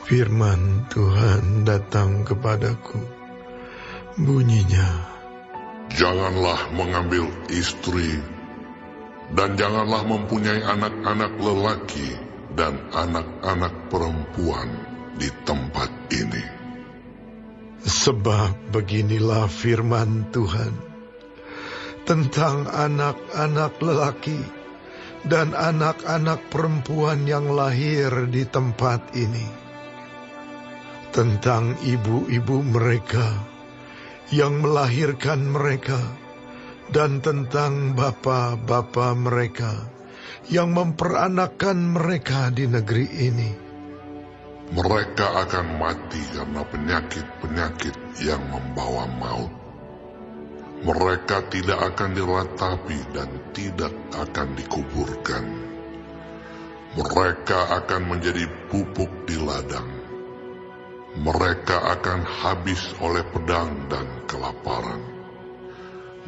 Firman Tuhan datang kepadaku. Bunyinya, janganlah mengambil istri, dan janganlah mempunyai anak-anak lelaki dan anak-anak perempuan di tempat ini. Sebab beginilah firman Tuhan tentang anak-anak lelaki dan anak-anak perempuan yang lahir di tempat ini, tentang ibu-ibu mereka yang melahirkan mereka, dan tentang bapa-bapa mereka yang memperanakkan mereka di negeri ini. Mereka akan mati karena penyakit-penyakit yang membawa maut. Mereka tidak akan diratapi dan tidak akan dikuburkan. Mereka akan menjadi pupuk di ladang. Mereka akan habis oleh pedang dan kelaparan.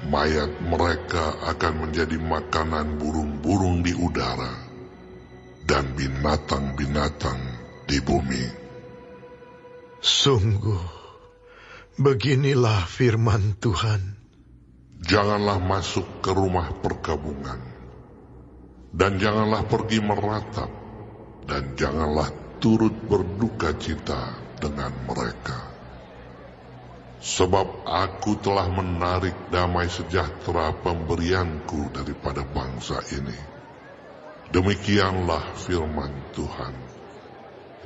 Mayat mereka akan menjadi makanan burung-burung di udara dan binatang-binatang di bumi. Sungguh, beginilah firman Tuhan. Janganlah masuk ke rumah perkabungan, dan janganlah pergi meratap, dan janganlah turut berduka cita dengan mereka. Sebab aku telah menarik damai sejahtera pemberianku daripada bangsa ini. Demikianlah firman Tuhan,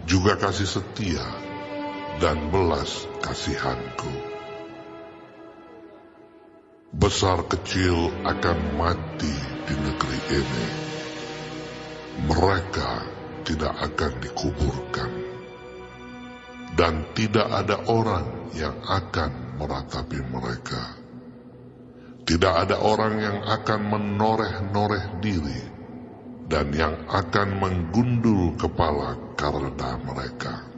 juga kasih setia dan belas kasihanku. Besar kecil akan mati di negeri ini. Mereka tidak akan dikuburkan, dan tidak ada orang yang akan meratapi mereka. Tidak ada orang yang akan menoreh-noreh diri, dan yang akan menggundul kepala karena mereka.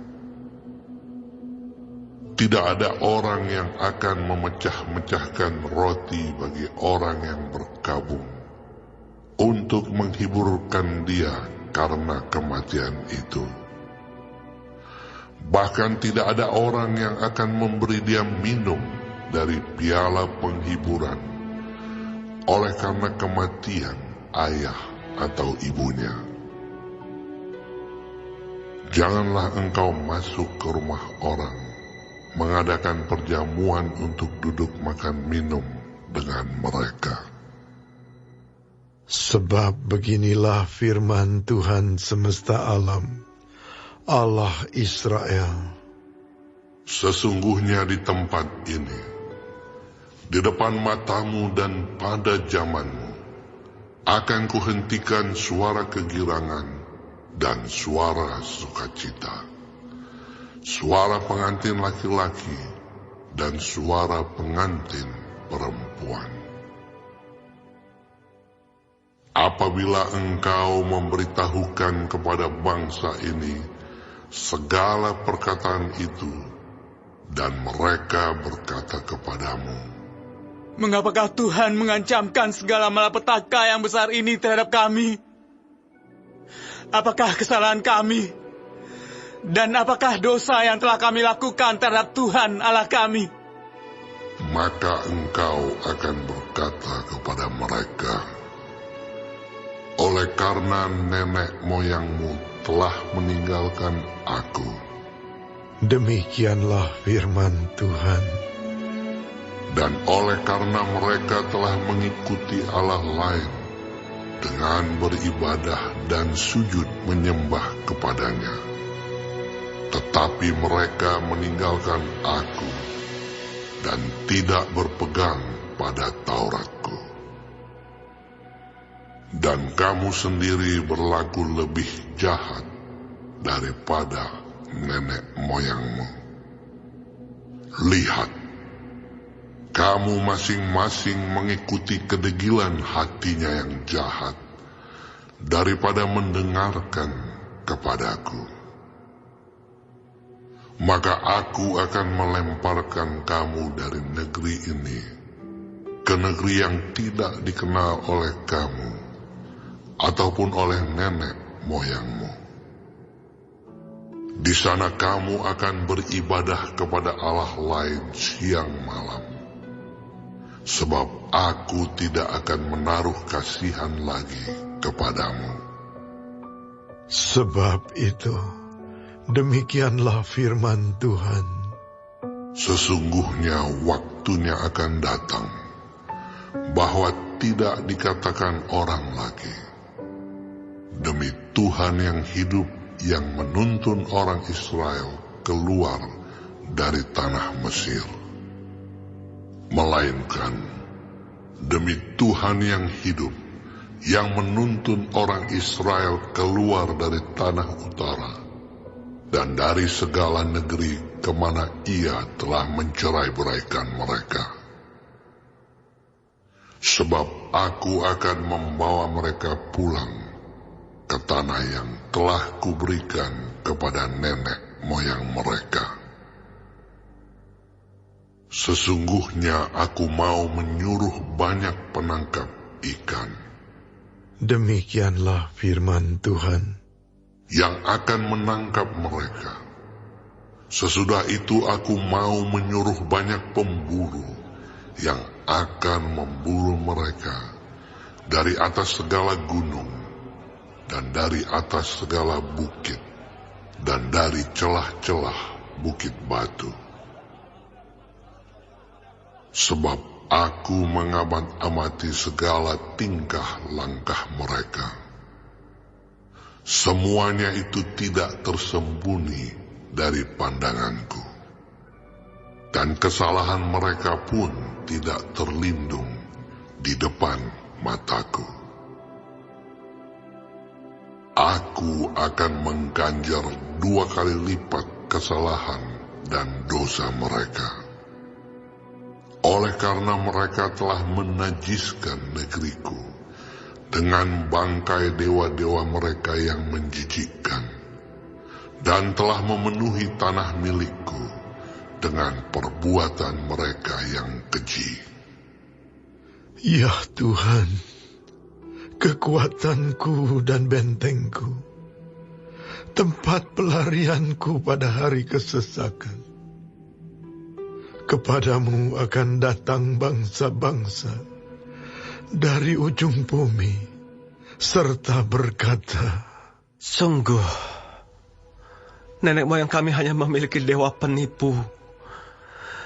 Tidak ada orang yang akan memecah-mecahkan roti bagi orang yang berkabung, untuk menghiburkan dia karena kematian itu. Bahkan tidak ada orang yang akan memberi dia minum dari piala penghiburan, oleh karena kematian ayah atau ibunya. Janganlah engkau masuk ke rumah orang, mengadakan perjamuan untuk duduk makan minum dengan mereka. Sebab beginilah firman Tuhan semesta alam, Allah Israel. Sesungguhnya di tempat ini, di depan matamu dan pada zamanmu, akan kuhentikan suara kegirangan dan suara sukacita, suara pengantin laki-laki dan suara pengantin perempuan. Apabila engkau memberitahukan kepada bangsa ini segala perkataan itu, dan mereka berkata kepadamu, mengapakah Tuhan mengancamkan segala malapetaka yang besar ini terhadap kami? Apakah kesalahan kami? Dan apakah dosa yang telah kami lakukan terhadap Tuhan Allah kami? Maka engkau akan berkata kepada mereka, oleh karena nenek moyangmu telah meninggalkan aku. Demikianlah firman Tuhan. Dan oleh karena mereka telah mengikuti Allah lain dengan beribadah dan sujud menyembah kepadanya, tetapi mereka meninggalkan aku dan tidak berpegang pada Tauratku. Dan kamu sendiri berlaku lebih jahat daripada nenek moyangmu. Lihat, kamu masing-masing mengikuti kedegilan hatinya yang jahat daripada mendengarkan kepadaku. Maka aku akan melemparkan kamu dari negeri ini ke negeri yang tidak dikenal oleh kamu ataupun oleh nenek moyangmu. Di sana kamu akan beribadah kepada Allah lain siang malam. Sebab aku tidak akan menaruh kasihan lagi kepadamu. Sebab itu, demikianlah firman Tuhan. Sesungguhnya waktunya akan datang, bahwa tidak dikatakan orang lagi, demi Tuhan yang hidup yang menuntun orang Israel keluar dari tanah Mesir. Melainkan, demi Tuhan yang hidup yang menuntun orang Israel keluar dari tanah utara dan dari segala negeri kemana ia telah mencerai-beraikan mereka. Sebab aku akan membawa mereka pulang ke tanah yang telah kuberikan kepada nenek moyang mereka. Sesungguhnya aku mau menyuruh banyak penangkap ikan. Demikianlah firman Tuhan. Yang akan menangkap mereka. Sesudah itu aku mau menyuruh banyak pemburu yang akan memburu mereka dari atas segala gunung dan dari atas segala bukit dan dari celah-celah bukit batu. Sebab aku mengamati segala tingkah langkah mereka. Semuanya itu tidak tersembunyi dari pandanganku. Dan kesalahan mereka pun tidak terlindung di depan mataku. Aku akan mengganjar 2 kali lipat kesalahan dan dosa mereka. Oleh karena mereka telah menajiskan negeriku dengan bangkai dewa-dewa mereka yang menjijikkan, dan telah memenuhi tanah milikku dengan perbuatan mereka yang keji. Ya Tuhan, kekuatanku dan bentengku, tempat pelarianku pada hari kesesakan. Kepadamu akan datang bangsa-bangsa dari ujung bumi, serta berkata, Sungguh, nenek moyang kami hanya memiliki dewa penipu,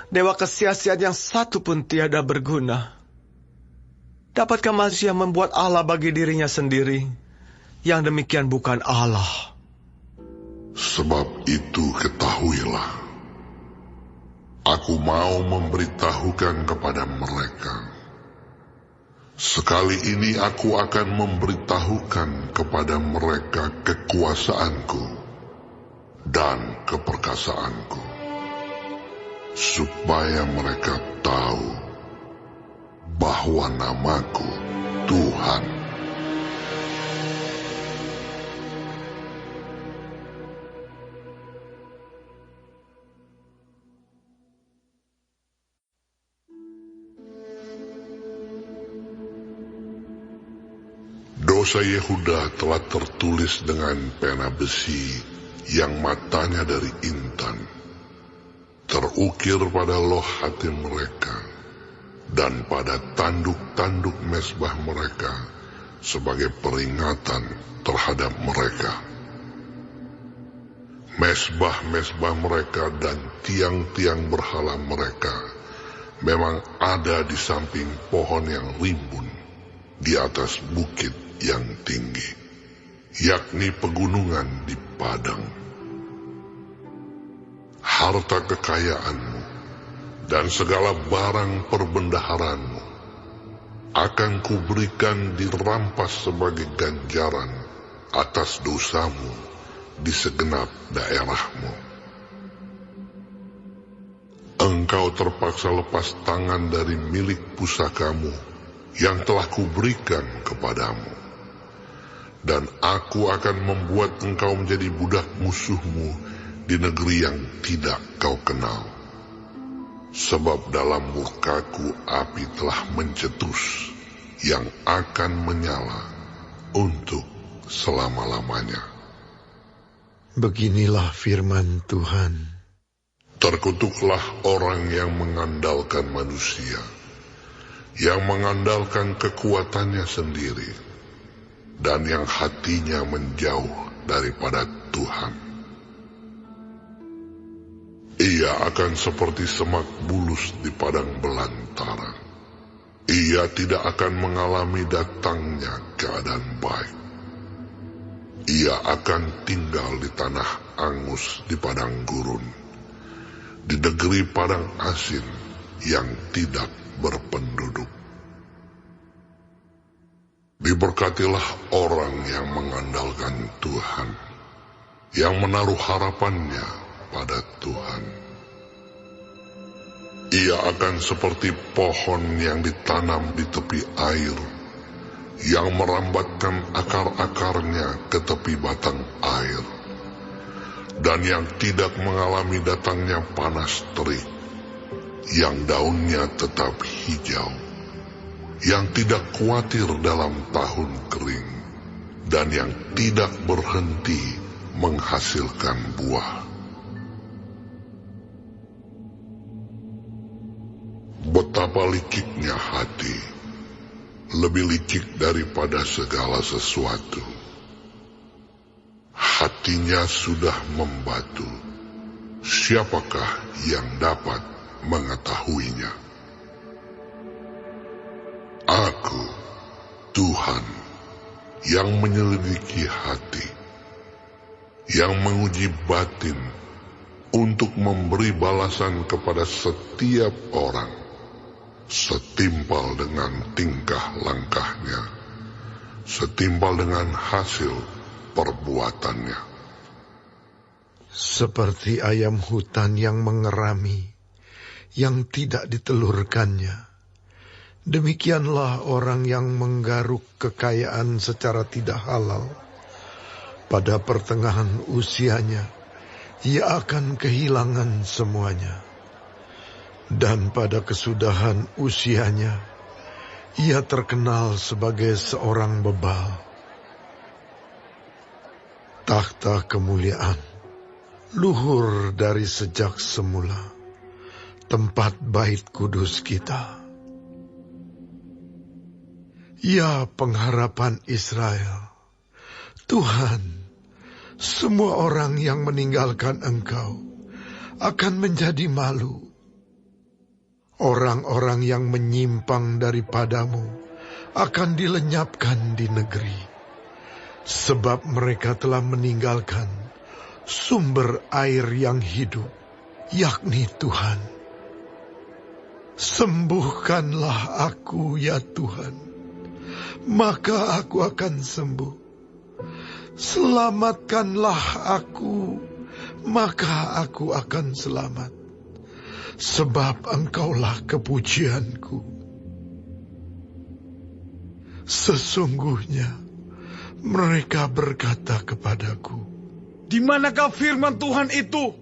dewa kesia-siaan yang satu pun tiada berguna. Dapatkah manusia membuat Allah bagi dirinya sendiri? Yang demikian bukan Allah. Sebab itu ketahuilah, aku mau memberitahukan kepada mereka. Sekali ini aku akan memberitahukan kepada mereka kekuasaanku dan keperkasaanku, supaya mereka tahu bahwa namaku Tuhan. Dosa Yehuda telah tertulis dengan pena besi yang matanya dari intan, terukir pada loh hati mereka dan pada tanduk-tanduk mezbah mereka sebagai peringatan terhadap mereka. Mezbah-mezbah mereka dan tiang-tiang berhala mereka memang ada di samping pohon yang rimbun di atas bukit yang tinggi, yakni pegunungan di padang. Harta kekayaanmu dan segala barang perbendaharanmu akan kuberikan dirampas sebagai ganjaran atas dosamu di segenap daerahmu. Engkau terpaksa lepas tangan dari milik pusakamu yang telah kuberikan kepadamu, dan aku akan membuat engkau menjadi budak musuhmu di negeri yang tidak kau kenal. Sebab dalam murkaku api telah mencetus yang akan menyala untuk selama-lamanya. Beginilah firman Tuhan. Terkutuklah orang yang mengandalkan manusia, yang mengandalkan kekuatannya sendiri, dan yang hatinya menjauh daripada Tuhan. Ia akan seperti semak bulus di padang belantara. Ia tidak akan mengalami datangnya keadaan baik. Ia akan tinggal di tanah angus di padang gurun, di negeri padang asin yang tidak berpenduduk. Diberkatilah orang yang mengandalkan Tuhan, yang menaruh harapannya pada Tuhan. Ia akan seperti pohon yang ditanam di tepi air, yang merambatkan akar-akarnya ke tepi batang air, dan yang tidak mengalami datangnya panas terik, yang daunnya tetap hijau, yang tidak khawatir dalam tahun kering, dan yang tidak berhenti menghasilkan buah. Betapa liciknya hati, lebih licik daripada segala sesuatu. Hatinya sudah membatu, siapakah yang dapat mengetahuinya? Aku, Tuhan, yang menyelidiki hati, yang menguji batin untuk memberi balasan kepada setiap orang setimpal dengan tingkah langkahnya, setimpal dengan hasil perbuatannya. Seperti ayam hutan yang mengerami, yang tidak ditelurkannya, demikianlah orang yang menggaruk kekayaan secara tidak halal. Pada pertengahan usianya, ia akan kehilangan semuanya. Dan pada kesudahan usianya, ia terkenal sebagai seorang bebal. Takhta kemuliaan, luhur dari sejak semula, tempat bait kudus kita. Ya pengharapan Israel, Tuhan, semua orang yang meninggalkan Engkau akan menjadi malu. Orang-orang yang menyimpang daripadamu akan dilenyapkan di negeri, sebab mereka telah meninggalkan sumber air yang hidup, yakni Tuhan. Sembuhkanlah aku, ya Tuhan, maka aku akan sembuh. Selamatkanlah aku, maka aku akan selamat. Sebab Engkaulah kepujianku. Sesungguhnya mereka berkata kepadaku, di manakah firman Tuhan itu?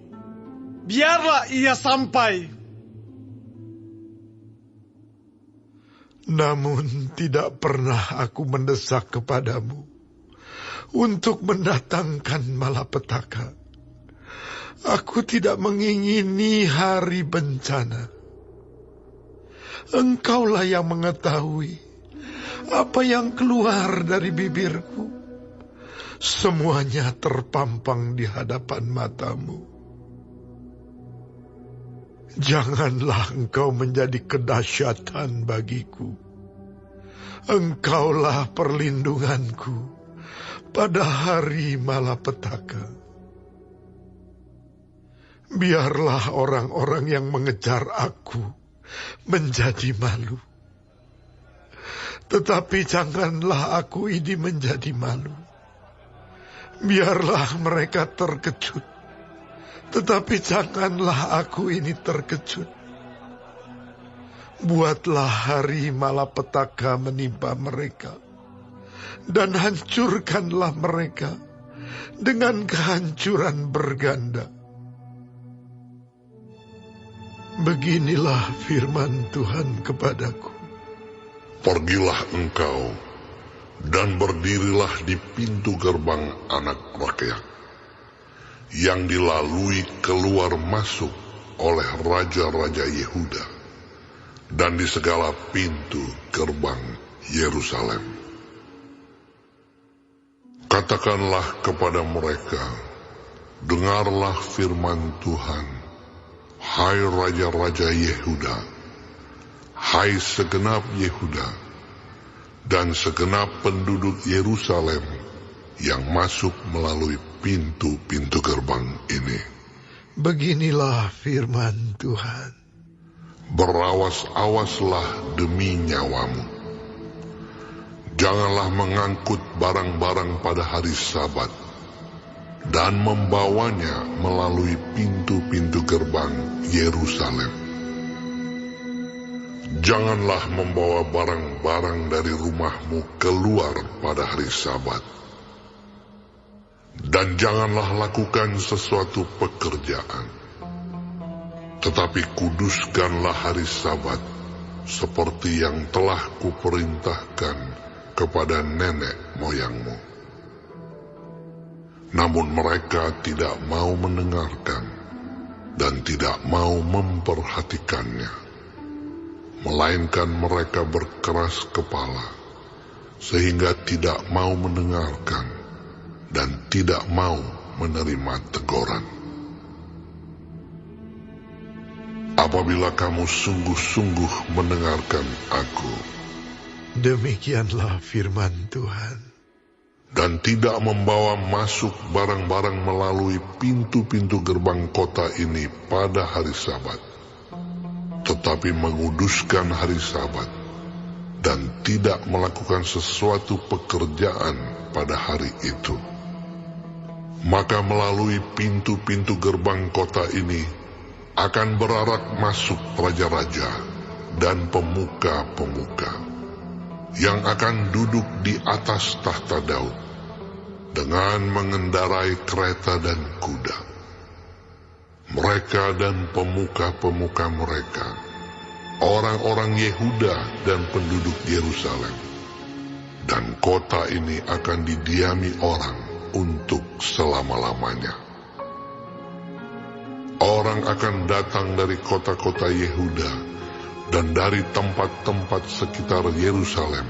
Biarlah ia sampai. Namun tidak pernah aku mendesak kepadamu untuk mendatangkan malapetaka. Aku tidak mengingini hari bencana. Engkaulah yang mengetahui apa yang keluar dari bibirku. Semuanya terpampang di hadapan matamu. Janganlah engkau menjadi kedahsyatan bagiku. Engkaulah perlindunganku pada hari malapetaka. Biarlah orang-orang yang mengejar aku menjadi malu. Tetapi janganlah aku ini menjadi malu. Biarlah mereka terkejut. Tetapi janganlah aku ini terkejut. Buatlah hari malapetaka menimpa mereka. Dan hancurkanlah mereka dengan kehancuran berganda. Beginilah firman Tuhan kepadaku. Pergilah engkau dan berdirilah di pintu gerbang anak rakyat, yang dilalui keluar masuk oleh raja-raja Yehuda dan di segala pintu gerbang Yerusalem. Katakanlah kepada mereka, dengarlah firman Tuhan, hai raja-raja Yehuda, hai segenap Yehuda, dan segenap penduduk Yerusalem yang masuk melalui pintu-pintu gerbang ini. Beginilah firman Tuhan. Berawas-awaslah demi nyawamu. Janganlah mengangkut barang-barang pada hari Sabat dan membawanya melalui pintu-pintu gerbang Yerusalem. Janganlah membawa barang-barang dari rumahmu keluar pada hari Sabat. Dan janganlah lakukan sesuatu pekerjaan. Tetapi kuduskanlah hari Sabat seperti yang telah kuperintahkan kepada nenek moyangmu. Namun mereka tidak mau mendengarkan dan tidak mau memperhatikannya. Melainkan mereka berkeras kepala sehingga tidak mau mendengarkan dan tidak mau menerima teguran. Apabila kamu sungguh-sungguh mendengarkan aku, Demikianlah firman Tuhan. dan tidak membawa masuk barang-barang melalui pintu-pintu gerbang kota ini pada hari Sabat, tetapi menguduskan hari Sabat, dan tidak melakukan sesuatu pekerjaan pada hari itu, maka melalui pintu-pintu gerbang kota ini akan berarak masuk raja-raja dan pemuka-pemuka yang akan duduk di atas tahta Daud dengan mengendarai kereta dan kuda. Mereka dan pemuka-pemuka mereka, orang-orang Yehuda dan penduduk Yerusalem, dan kota ini akan didiami orang untuk selama-lamanya. Orang akan datang dari kota-kota Yehuda dan dari tempat-tempat sekitar Yerusalem,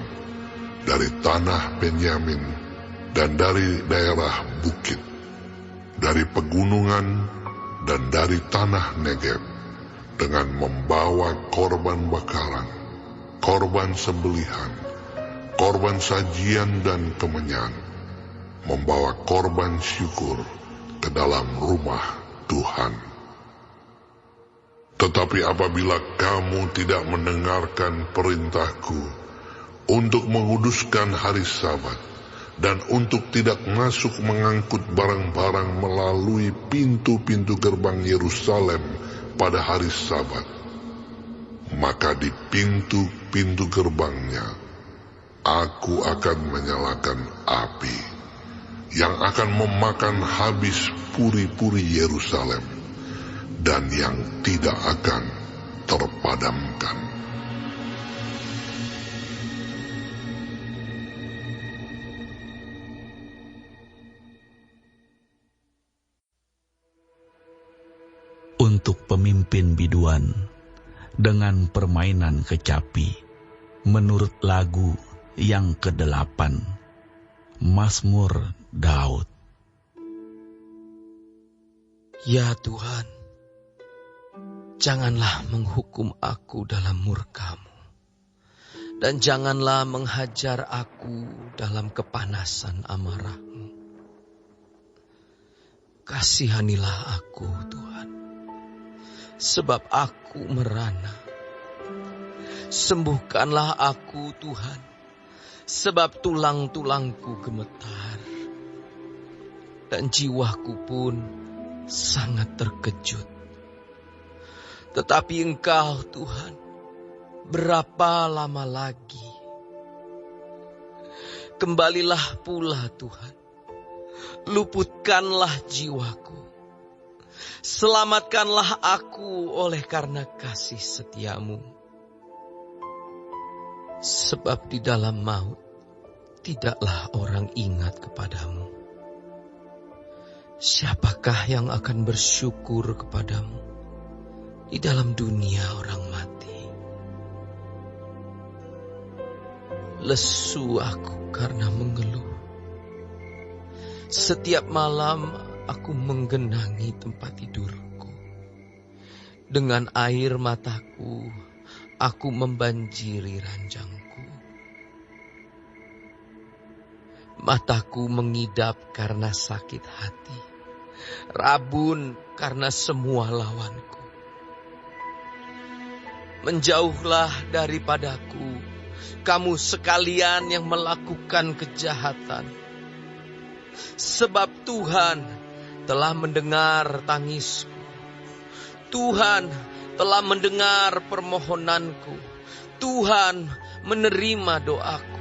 dari tanah Benyamin dan dari daerah bukit, dari pegunungan dan dari tanah Negeb, dengan membawa korban bakaran, korban sembelihan, korban sajian dan kemenyan, membawa korban syukur ke dalam rumah Tuhan. Tetapi apabila kamu tidak mendengarkan perintahku untuk menguduskan hari Sabat dan untuk tidak masuk mengangkut barang-barang melalui pintu-pintu gerbang Yerusalem pada hari Sabat, maka di pintu-pintu gerbangnya aku akan menyalakan api yang akan memakan habis puri-puri Yerusalem dan yang tidak akan terpadamkan. Untuk pemimpin biduan dengan permainan kecapi, menurut lagu yang ke-8, Mazmur Daud. Ya Tuhan, janganlah menghukum aku dalam murka-Mu, dan janganlah menghajar aku dalam kepanasan amarah-Mu. Kasihanilah aku, Tuhan, sebab aku merana. Sembuhkanlah aku, Tuhan, sebab tulang-tulangku gemetar, dan jiwaku pun sangat terkejut. Tetapi Engkau, Tuhan, berapa lama lagi? Kembalilah pula, Tuhan, luputkanlah jiwaku. Selamatkanlah aku oleh karena kasih setia-Mu. Sebab di dalam maut tidaklah orang ingat kepadamu. Siapakah yang akan bersyukur kepadamu di dalam dunia orang mati? Lesu aku karena mengeluh. Setiap malam aku menggenangi tempat tidurku. Dengan air mataku, aku membanjiri ranjangku. Mataku mengidap karena sakit hati, rabun karena semua lawanku. Menjauhlah daripadaku, kamu sekalian yang melakukan kejahatan. Sebab Tuhan telah mendengar tangisku. Tuhan telah mendengar permohonanku. Tuhan menerima doaku.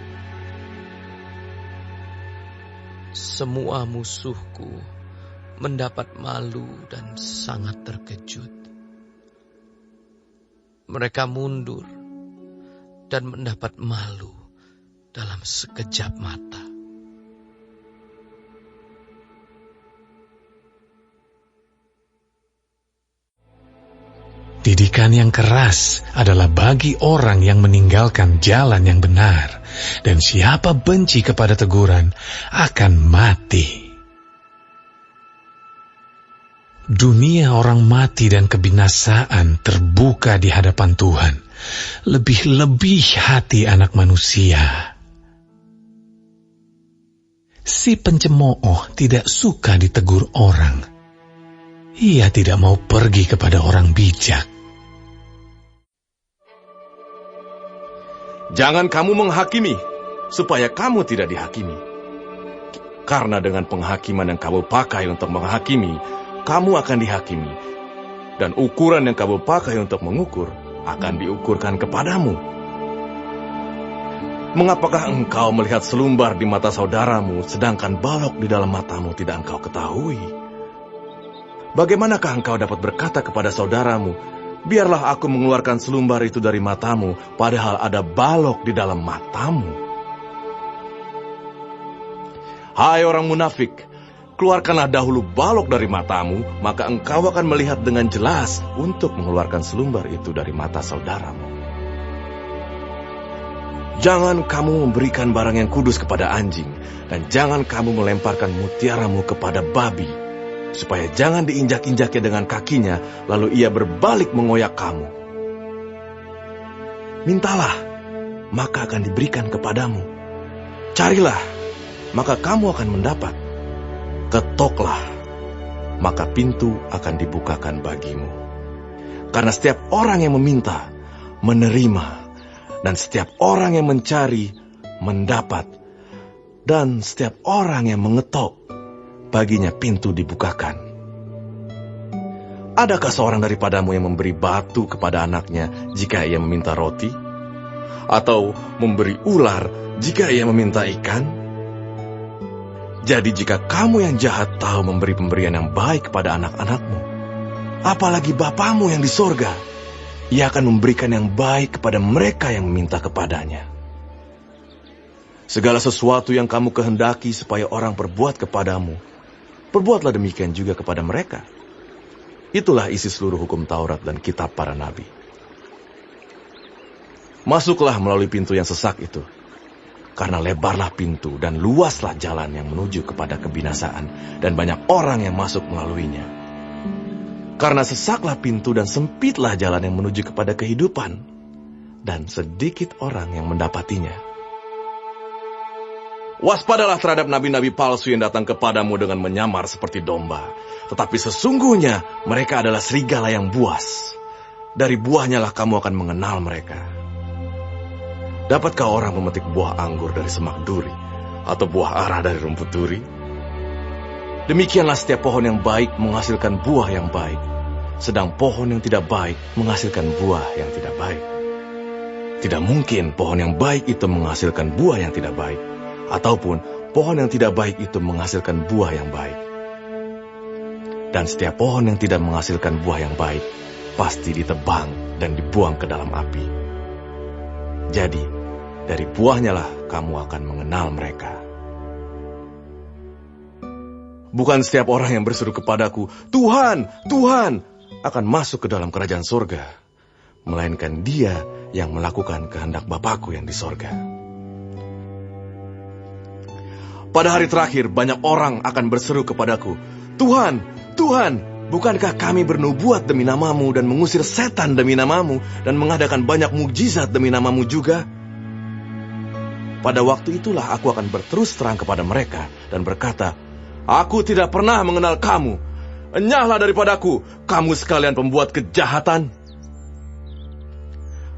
Semua musuhku mendapat malu dan sangat terkejut. Mereka mundur dan mendapat malu dalam sekejap mata. Didikan yang keras adalah bagi orang yang meninggalkan jalan yang benar, dan siapa benci kepada teguran akan mati. Dunia orang mati dan kebinasaan terbuka di hadapan Tuhan, lebih-lebih hati anak manusia. Si pencemooh tidak suka ditegur orang. Ia tidak mau pergi kepada orang bijak. Jangan kamu menghakimi, supaya kamu tidak dihakimi. Karena dengan penghakiman yang kamu pakai untuk menghakimi, kamu akan dihakimi. Dan ukuran yang kamu pakai untuk mengukur, akan diukurkan kepadamu. Mengapakah engkau melihat selumbar di mata saudaramu, sedangkan balok di dalam matamu tidak engkau ketahui? Bagaimanakah engkau dapat berkata kepada saudaramu, biarlah aku mengeluarkan selumbar itu dari matamu, padahal ada balok di dalam matamu? Hai orang munafik, keluarkanlah dahulu balok dari matamu, maka engkau akan melihat dengan jelas untuk mengeluarkan selumbar itu dari mata saudaramu. Jangan kamu memberikan barang yang kudus kepada anjing, dan jangan kamu melemparkan mutiaramu kepada babi, supaya jangan diinjak-injaknya dengan kakinya, lalu ia berbalik mengoyak kamu. Mintalah, maka akan diberikan kepadamu. Carilah, maka kamu akan mendapat. Ketoklah, maka pintu akan dibukakan bagimu. Karena setiap orang yang meminta, menerima, dan setiap orang yang mencari, mendapat, dan setiap orang yang mengetok, baginya pintu dibukakan. Adakah seorang daripadamu yang memberi batu kepada anaknya jika ia meminta roti? Atau memberi ular jika ia meminta ikan? Jadi jika kamu yang jahat tahu memberi pemberian yang baik kepada anak-anakmu, apalagi Bapamu yang di sorga, ia akan memberikan yang baik kepada mereka yang meminta kepadanya. Segala sesuatu yang kamu kehendaki supaya orang perbuat kepadamu, perbuatlah demikian juga kepada mereka. Itulah isi seluruh hukum Taurat dan kitab para nabi. Masuklah melalui pintu yang sesak itu, karena lebarlah pintu dan luaslah jalan yang menuju kepada kebinasaan, dan banyak orang yang masuk melaluinya. Karena sesaklah pintu dan sempitlah jalan yang menuju kepada kehidupan, dan sedikit orang yang mendapatinya. Waspadalah terhadap nabi-nabi palsu yang datang kepadamu dengan menyamar seperti domba, tetapi sesungguhnya mereka adalah serigala yang buas. Dari buahnya lah kamu akan mengenal mereka. Dapatkah orang memetik buah anggur dari semak duri, atau buah ara dari rumput duri? Demikianlah setiap pohon yang baik menghasilkan buah yang baik, sedang pohon yang tidak baik menghasilkan buah yang tidak baik. Tidak mungkin pohon yang baik itu menghasilkan buah yang tidak baik, ataupun pohon yang tidak baik itu menghasilkan buah yang baik. Dan setiap pohon yang tidak menghasilkan buah yang baik, pasti ditebang dan dibuang ke dalam api. Jadi, dari buahnya lah kamu akan mengenal mereka. Bukan setiap orang yang berseru kepadaku, Tuhan, Tuhan, akan masuk ke dalam kerajaan sorga, melainkan dia yang melakukan kehendak Bapakku yang di sorga. Pada hari terakhir, banyak orang akan berseru kepadaku, Tuhan, Tuhan, bukankah kami bernubuat demi namamu dan mengusir setan demi namamu dan mengadakan banyak mukjizat demi namamu juga? Pada waktu itulah aku akan berterus terang kepada mereka dan berkata, Aku tidak pernah mengenal kamu. Enyahlah daripadaku, kamu sekalian pembuat kejahatan.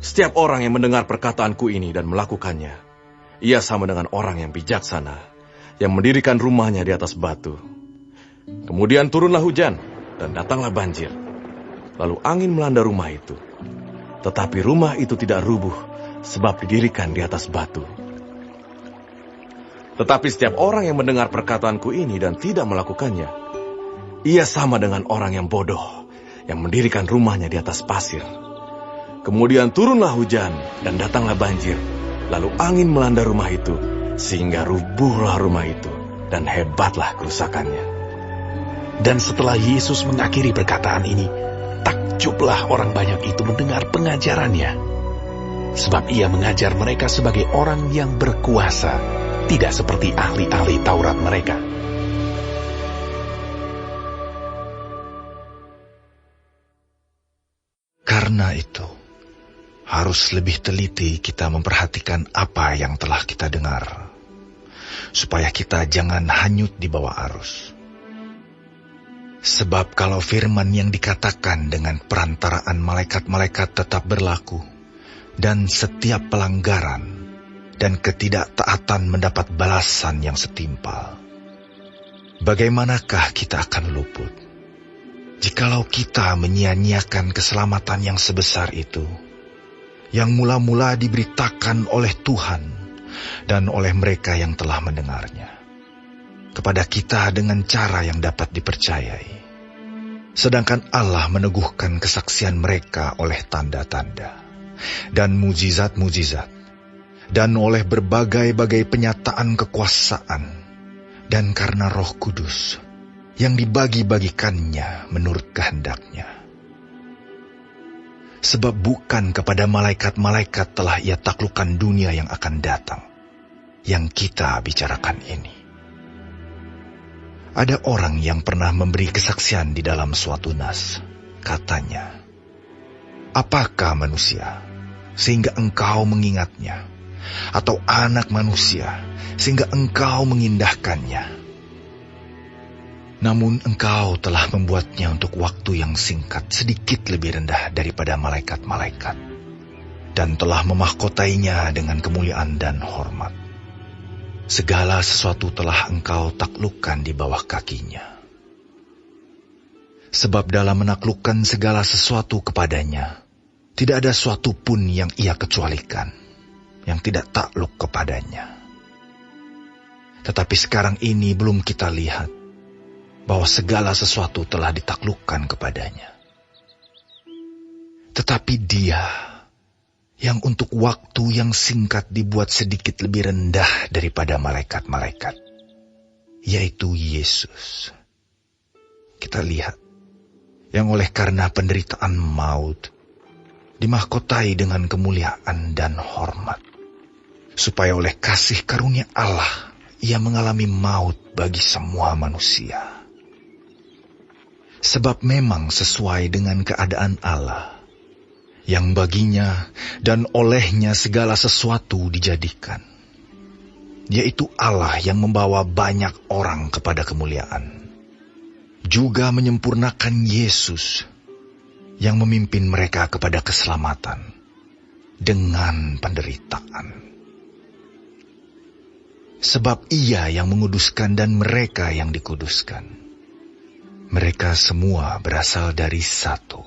Setiap orang yang mendengar perkataanku ini dan melakukannya, ia sama dengan orang yang bijaksana, yang mendirikan rumahnya di atas batu. Kemudian turunlah hujan, dan datanglah banjir. Lalu angin melanda rumah itu. Tetapi rumah itu tidak rubuh, sebab didirikan di atas batu. Tetapi setiap orang yang mendengar perkataanku ini dan tidak melakukannya, ia sama dengan orang yang bodoh, yang mendirikan rumahnya di atas pasir. Kemudian turunlah hujan, dan datanglah banjir. Lalu angin melanda rumah itu, sehingga rubuhlah rumah itu, dan hebatlah kerusakannya. Dan setelah Yesus mengakhiri perkataan ini, takjublah orang banyak itu mendengar pengajarannya. Sebab ia mengajar mereka sebagai orang yang berkuasa, tidak seperti ahli-ahli Taurat mereka. Karena itu, harus lebih teliti kita memperhatikan apa yang telah kita dengar, supaya kita jangan hanyut di bawah arus. Sebab kalau firman yang dikatakan dengan perantaraan malaikat-malaikat tetap berlaku, dan setiap pelanggaran dan ketidaktaatan mendapat balasan yang setimpal, bagaimanakah kita akan luput jikalau kita menyia-nyiakan keselamatan yang sebesar itu, yang mula-mula diberitakan oleh Tuhan dan oleh mereka yang telah mendengarnya, kepada kita dengan cara yang dapat dipercayai, sedangkan Allah meneguhkan kesaksian mereka oleh tanda-tanda dan mujizat-mujizat, dan oleh berbagai-bagai penyataan kekuasaan, dan karena Roh Kudus yang dibagi-bagikannya menurut kehendaknya. Sebab bukan kepada malaikat-malaikat telah ia taklukkan dunia yang akan datang, yang kita bicarakan ini. Ada orang yang pernah memberi kesaksian di dalam suatu nas, katanya, Apakah manusia, sehingga engkau mengingatnya? Atau anak manusia, sehingga engkau mengindahkannya? Namun engkau telah membuatnya untuk waktu yang singkat sedikit lebih rendah daripada malaikat-malaikat, dan telah memahkotainya dengan kemuliaan dan hormat. Segala sesuatu telah engkau taklukkan di bawah kakinya. Sebab dalam menaklukkan segala sesuatu kepadanya, tidak ada suatu pun yang ia kecualikan, yang tidak takluk kepadanya. Tetapi sekarang ini belum kita lihat bahwa segala sesuatu telah ditaklukkan kepadanya. Tetapi Dia yang untuk waktu yang singkat dibuat sedikit lebih rendah daripada malaikat-malaikat, yaitu Yesus. Kita lihat, yang oleh karena penderitaan maut dimahkotai dengan kemuliaan dan hormat, supaya oleh kasih karunia Allah ia mengalami maut bagi semua manusia. Sebab memang sesuai dengan keadaan Allah, yang baginya dan olehnya segala sesuatu dijadikan, yaitu Allah yang membawa banyak orang kepada kemuliaan, juga menyempurnakan Yesus yang memimpin mereka kepada keselamatan dengan penderitaan. Sebab Ia yang menguduskan dan mereka yang dikuduskan, mereka semua berasal dari satu.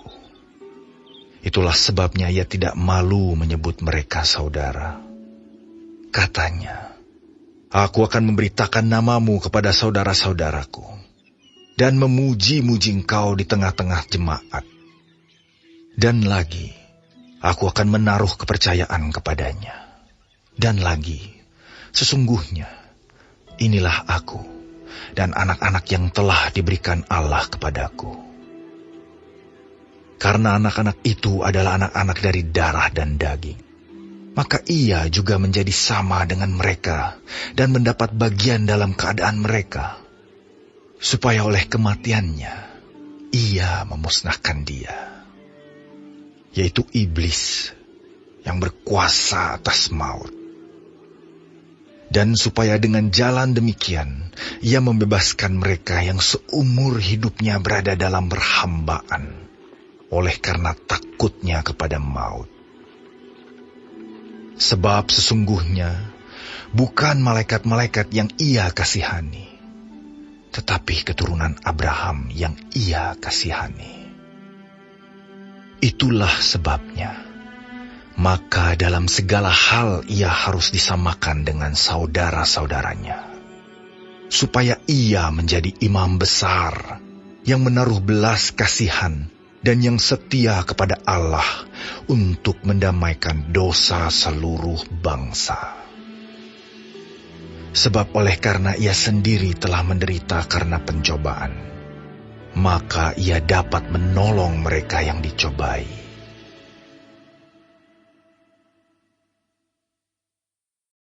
Itulah sebabnya Ia tidak malu menyebut mereka saudara. Katanya, Aku akan memberitakan namamu kepada saudara-saudaraku, dan memuji-muji engkau di tengah-tengah jemaat. Dan lagi, aku akan menaruh kepercayaan kepadanya. Dan lagi, sesungguhnya, inilah aku, dan anak-anak yang telah diberikan Allah kepadaku. Karena anak-anak itu adalah anak-anak dari darah dan daging, maka ia juga menjadi sama dengan mereka dan mendapat bagian dalam keadaan mereka, supaya oleh kematiannya ia memusnahkan dia, yaitu iblis yang berkuasa atas maut. Dan supaya dengan jalan demikian, ia membebaskan mereka yang seumur hidupnya berada dalam perhambaan, oleh karena takutnya kepada maut. Sebab sesungguhnya bukan malaikat-malaikat yang ia kasihani, tetapi keturunan Abraham yang ia kasihani. Itulah sebabnya, maka dalam segala hal ia harus disamakan dengan saudara-saudaranya, supaya ia menjadi imam besar yang menaruh belas kasihan dan yang setia kepada Allah untuk mendamaikan dosa seluruh bangsa. Sebab oleh karena ia sendiri telah menderita karena pencobaan, maka ia dapat menolong mereka yang dicobai.